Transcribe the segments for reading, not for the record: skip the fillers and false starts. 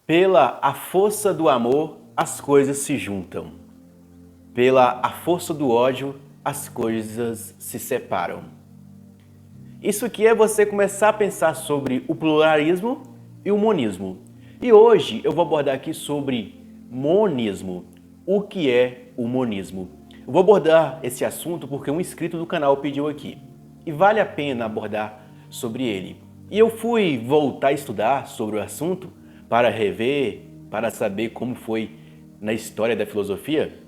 Pela a força do amor, as coisas se juntam. Pela a força do ódio, as coisas se separam. Isso aqui é você começar a pensar sobre o pluralismo e o monismo. E hoje eu vou abordar aqui sobre monismo. O que é o monismo? Eu vou abordar esse assunto porque um inscrito do canal pediu aqui. E vale a pena abordar sobre ele. E eu fui voltar a estudar sobre o assunto para rever, para saber como foi na história da filosofia.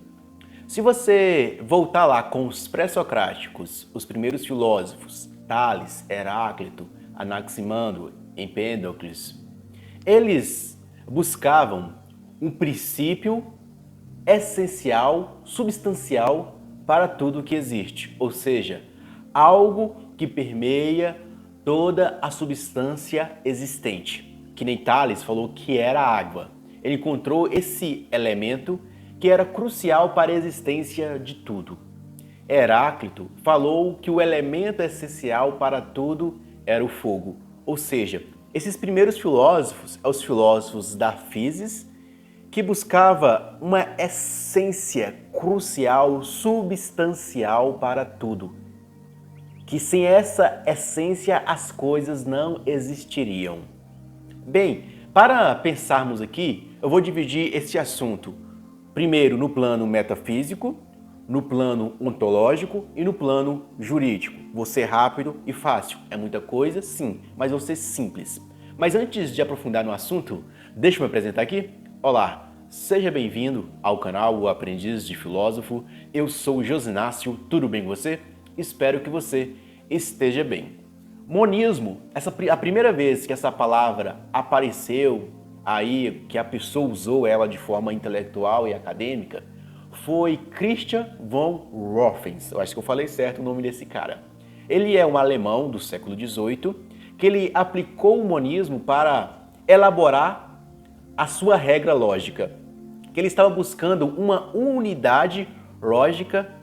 Se você voltar lá com os pré-socráticos, os primeiros filósofos, Tales, Heráclito, Anaximandro, Empédocles, eles buscavam um princípio essencial, substancial para tudo que existe, ou seja, algo que permeia toda a substância existente. Que nem Tales falou que era a água. Ele encontrou esse elemento que era crucial para a existência de tudo. Heráclito falou que o elemento essencial para tudo era o fogo. Ou seja, esses primeiros filósofos, os filósofos da física, que buscava uma essência crucial, substancial para tudo. Que sem essa essência as coisas não existiriam. Bem, para pensarmos aqui, eu vou dividir esse assunto primeiro no plano metafísico, no plano ontológico e no plano jurídico. Vou ser rápido e fácil. É muita coisa? Sim, mas vou ser simples. Mas antes de aprofundar no assunto, deixa eu me apresentar aqui. Olá, seja bem-vindo ao canal O Aprendiz de Filósofo. Eu sou o Josinácio, tudo bem com você? Espero que você esteja bem. Monismo, a primeira vez que essa palavra apareceu aí, que a pessoa usou ela de forma intelectual e acadêmica, foi Christian von Rothens. Eu acho que eu falei certo o nome desse cara. Ele é um alemão do século XVIII que ele aplicou o monismo para elaborar a sua regra lógica, que ele estava buscando uma unidade lógica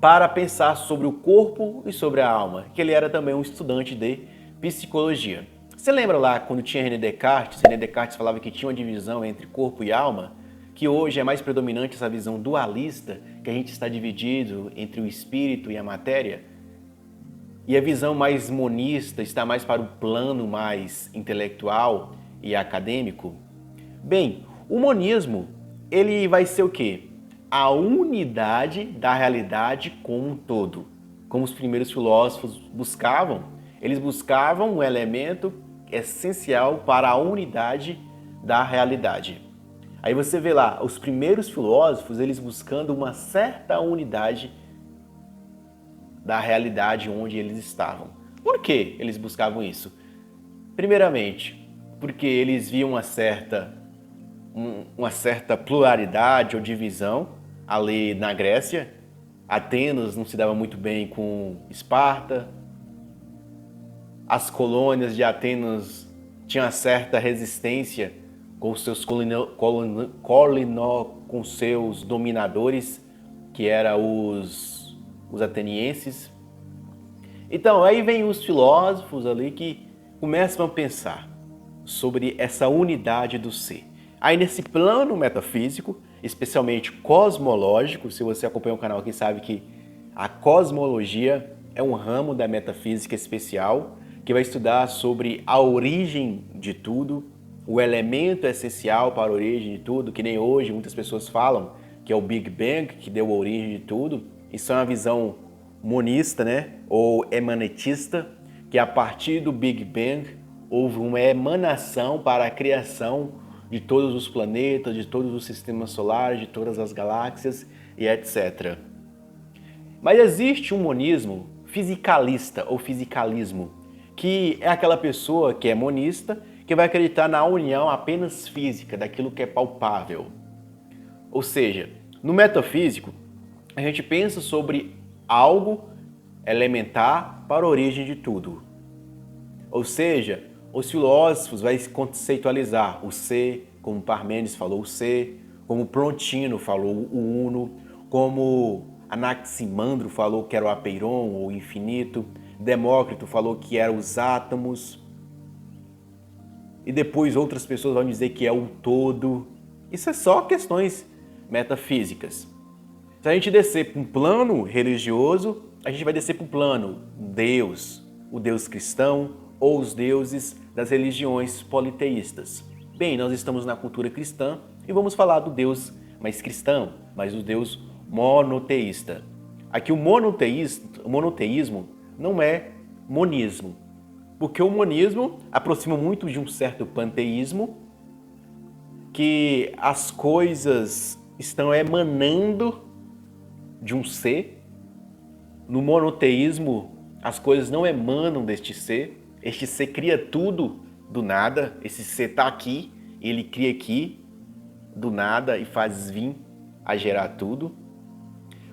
para pensar sobre o corpo e sobre a alma, que ele era também um estudante de psicologia. Você lembra lá quando tinha René Descartes? René Descartes falava que tinha uma divisão entre corpo e alma, que hoje é mais predominante essa visão dualista, que a gente está dividido entre o espírito e a matéria, e a visão mais monista está mais para o plano mais intelectual e acadêmico. Bem, o monismo, ele vai ser o quê? A unidade da realidade como um todo. Como os primeiros filósofos buscavam, eles buscavam um elemento essencial para a unidade da realidade. Aí você vê lá, os primeiros filósofos, eles buscando uma certa unidade da realidade onde eles estavam. Por que eles buscavam isso? Primeiramente, porque eles viam uma certa pluralidade ou divisão ali na Grécia. Atenas não se dava muito bem com Esparta. As colônias de Atenas tinham uma certa resistência com com seus dominadores, que eram os atenienses. Então, aí vem os filósofos ali que começam a pensar sobre essa unidade do ser. Aí nesse plano metafísico, especialmente cosmológico, se você acompanha o canal aqui sabe que a cosmologia é um ramo da metafísica especial que vai estudar sobre a origem de tudo, o elemento essencial para a origem de tudo, que nem hoje muitas pessoas falam, que é o Big Bang, que deu a origem de tudo. Isso é uma visão monista, né? Ou emanetista, que a partir do Big Bang houve uma emanação para a criação de todos os planetas, de todos os sistemas solares, de todas as galáxias e etc. Mas existe um monismo fisicalista ou fisicalismo, que é aquela pessoa que é monista, que vai acreditar na união apenas física, daquilo que é palpável. Ou seja, no metafísico, a gente pensa sobre algo elementar para a origem de tudo. Ou seja, os filósofos vão conceitualizar o ser, como Parmênides falou o ser, como Prontino falou o uno, como Anaximandro falou que era o apeiron ou o infinito, Demócrito falou que eram os átomos. e depois outras pessoas vão dizer que é o todo. Isso é só questões metafísicas. Se a gente descer para um plano religioso, a gente vai descer para o plano Deus, o Deus cristão ou os deuses das religiões politeístas. Bem, nós estamos na cultura cristã e vamos falar do Deus mais cristão, mas do Deus monoteísta. Aqui o monoteísmo não é monismo, porque o monismo aproxima muito de um certo panteísmo, que as coisas estão emanando de um ser. No monoteísmo, as coisas não emanam deste ser. Este ser cria tudo do nada. Esse ser está aqui, ele cria aqui do nada e faz vir a gerar tudo.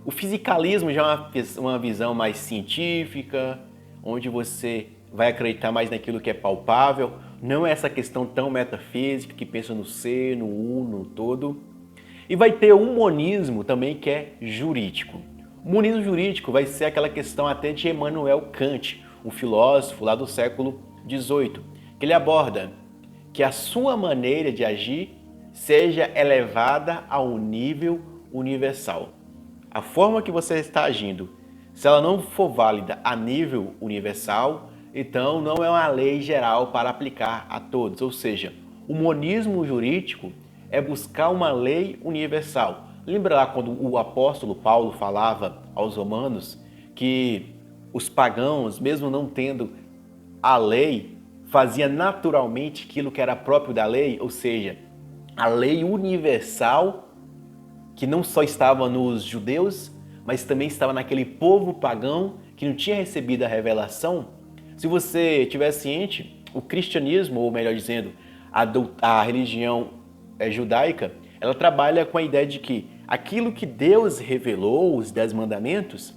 O fisicalismo já é uma visão mais científica, onde você vai acreditar mais naquilo que é palpável. Não é essa questão tão metafísica que pensa no ser, no uno, no todo. E vai ter um monismo também que é jurídico. O monismo jurídico vai ser aquela questão até de Immanuel Kant, um filósofo lá do século XVIII, que ele aborda que a sua maneira de agir seja elevada ao nível universal. A forma que você está agindo, se ela não for válida a nível universal, então não é uma lei geral para aplicar a todos. Ou seja, o monismo jurídico é buscar uma lei universal. Lembra lá quando o apóstolo Paulo falava aos romanos que os pagãos, mesmo não tendo a lei, fazia naturalmente aquilo que era próprio da lei, ou seja, a lei universal que não só estava nos judeus, mas também estava naquele povo pagão que não tinha recebido a revelação. Se você tiver ciente, o cristianismo, ou melhor dizendo, a religião judaica, ela trabalha com a ideia de que aquilo que Deus revelou, os 10 mandamentos,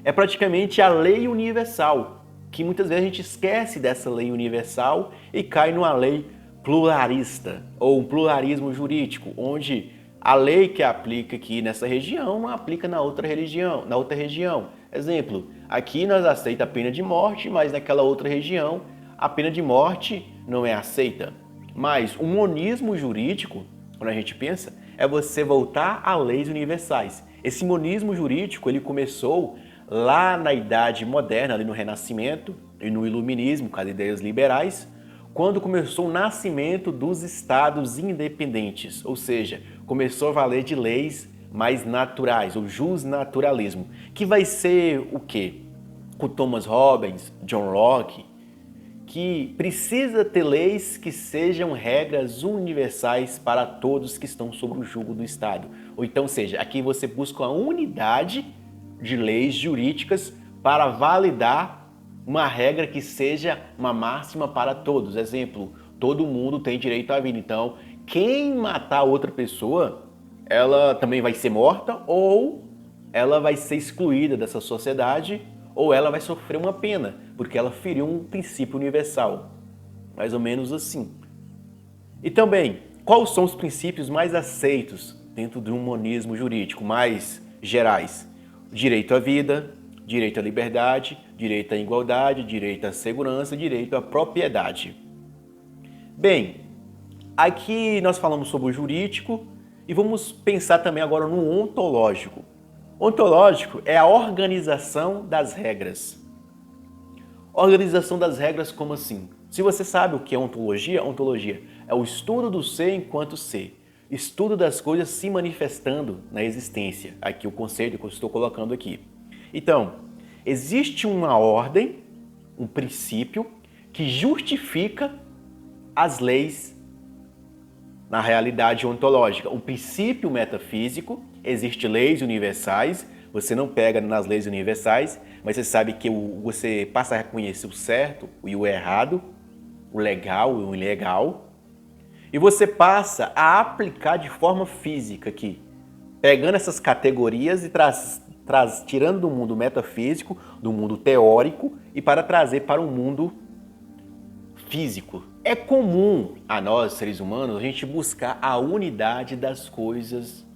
é praticamente a lei universal, que muitas vezes a gente esquece dessa lei universal e cai numa lei pluralista, ou um pluralismo jurídico, onde a lei que aplica aqui nessa região não aplica na outra região. Exemplo, aqui nós aceitamos a pena de morte, mas naquela outra região a pena de morte não é aceita. Mas o monismo jurídico, quando a gente pensa, é você voltar a leis universais. Esse monismo jurídico ele começou lá na Idade Moderna, ali no Renascimento e no Iluminismo, com as ideias liberais, quando começou o nascimento dos estados independentes, ou seja, começou a valer de leis mais naturais, o justnaturalismo, que vai ser o quê? Com Thomas Hobbes, John Locke, que precisa ter leis que sejam regras universais para todos que estão sob o jugo do Estado. Ou então, seja, aqui você busca uma unidade de leis jurídicas para validar uma regra que seja uma máxima para todos. Exemplo, todo mundo tem direito à vida. Então, quem matar outra pessoa, ela também vai ser morta ou ela vai ser excluída dessa sociedade ou ela vai sofrer uma pena, porque ela feriu um princípio universal. Mais ou menos assim. E também, quais são os princípios mais aceitos dentro de um monismo jurídico, mais gerais? Direito à vida, direito à liberdade, direito à igualdade, direito à segurança, direito à propriedade. Bem, aqui nós falamos sobre o jurídico e vamos pensar também agora no ontológico. Ontológico é a organização das regras. Organização das regras como assim? Se você sabe o que é ontologia, ontologia é o estudo do ser enquanto ser. Estudo das coisas se manifestando na existência. Aqui o conceito que eu estou colocando aqui. Então, existe uma ordem, um princípio que justifica as leis na realidade ontológica. Um princípio metafísico, existem leis universais, você não pega nas leis universais, mas você sabe que você passa a reconhecer o certo e o errado, o legal e o ilegal, e você passa a aplicar de forma física aqui, pegando essas categorias e tirando do mundo metafísico, do mundo teórico e para trazer para o mundo físico. É comum a nós, seres humanos, a gente buscar a unidade das coisas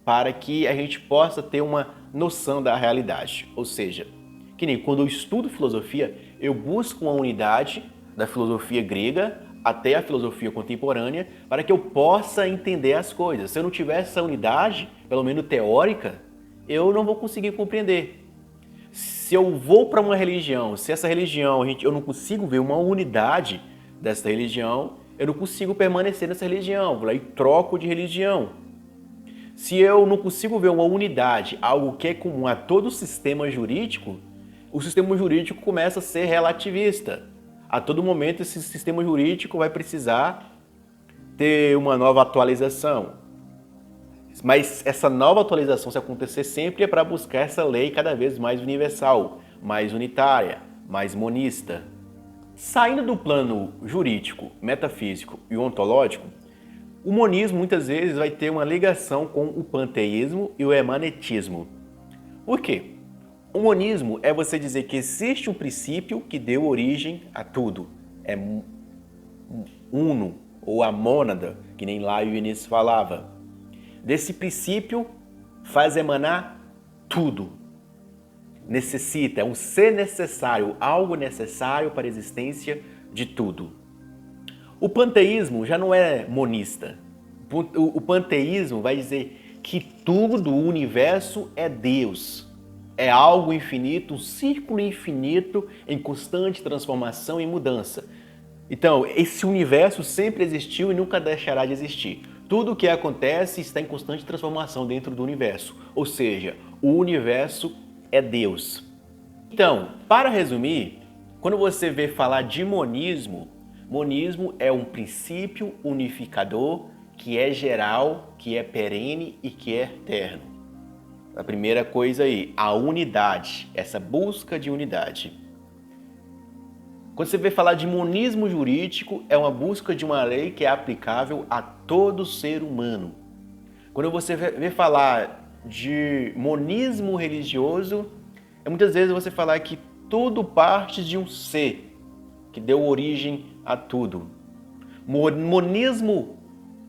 para que a gente possa ter uma noção da realidade. Ou seja, que nem quando eu estudo filosofia, eu busco uma unidade da filosofia grega até a filosofia contemporânea para que eu possa entender as coisas. Se eu não tiver essa unidade, pelo menos teórica, eu não vou conseguir compreender. Se eu vou para uma religião, se essa religião eu não consigo ver uma unidade dessa religião, eu não consigo permanecer nessa religião, vou lá e troco de religião. Se eu não consigo ver uma unidade, algo que é comum a todo o sistema jurídico, o sistema jurídico começa a ser relativista. A todo momento esse sistema jurídico vai precisar ter uma nova atualização. Mas essa nova atualização, se acontecer sempre, é para buscar essa lei cada vez mais universal, mais unitária, mais monista. Saindo do plano jurídico, metafísico e ontológico, o monismo muitas vezes vai ter uma ligação com o panteísmo e o hermenetismo. Por quê? O monismo é você dizer que existe um princípio que deu origem a tudo. É uno, ou a mônada, que nem lá o Vinícius falava. Desse princípio faz emanar tudo. Necessita, é um ser necessário, algo necessário para a existência de tudo. O panteísmo já não é monista. O panteísmo vai dizer que tudo, o universo, é Deus. É algo infinito, um círculo infinito em constante transformação e mudança. Então, esse universo sempre existiu e nunca deixará de existir. Tudo o que acontece está em constante transformação dentro do universo. Ou seja, o universo é Deus. Então, para resumir, quando você vê falar de monismo, monismo é um princípio unificador que é geral, que é perene e que é eterno. A primeira coisa aí, a unidade, essa busca de unidade. Quando você vê falar de monismo jurídico, é uma busca de uma lei que é aplicável a todo ser humano. Quando você vê falar de monismo religioso, muitas vezes você falar que tudo parte de um ser que deu origem a tudo. Monismo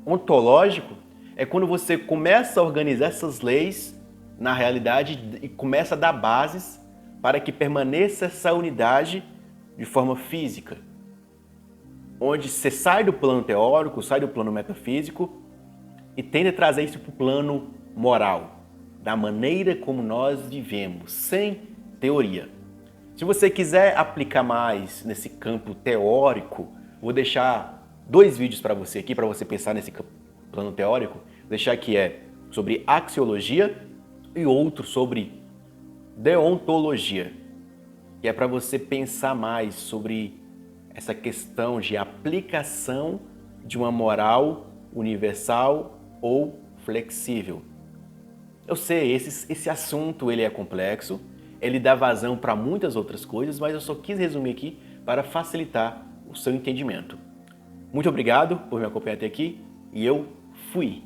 ontológico é quando você começa a organizar essas leis na realidade e começa a dar bases para que permaneça essa unidade de forma física, onde você sai do plano teórico, sai do plano metafísico e tende a trazer isso para o plano moral, da maneira como nós vivemos, sem teoria. Se você quiser aplicar mais nesse campo teórico, vou deixar 2 vídeos para você aqui, para você pensar nesse plano teórico. Vou deixar aqui sobre axiologia e outro sobre deontologia, que é para você pensar mais sobre essa questão de aplicação de uma moral universal ou flexível. Eu sei, esse assunto ele é complexo, ele dá vazão para muitas outras coisas, mas eu só quis resumir aqui para facilitar o seu entendimento. Muito obrigado por me acompanhar até aqui e eu fui!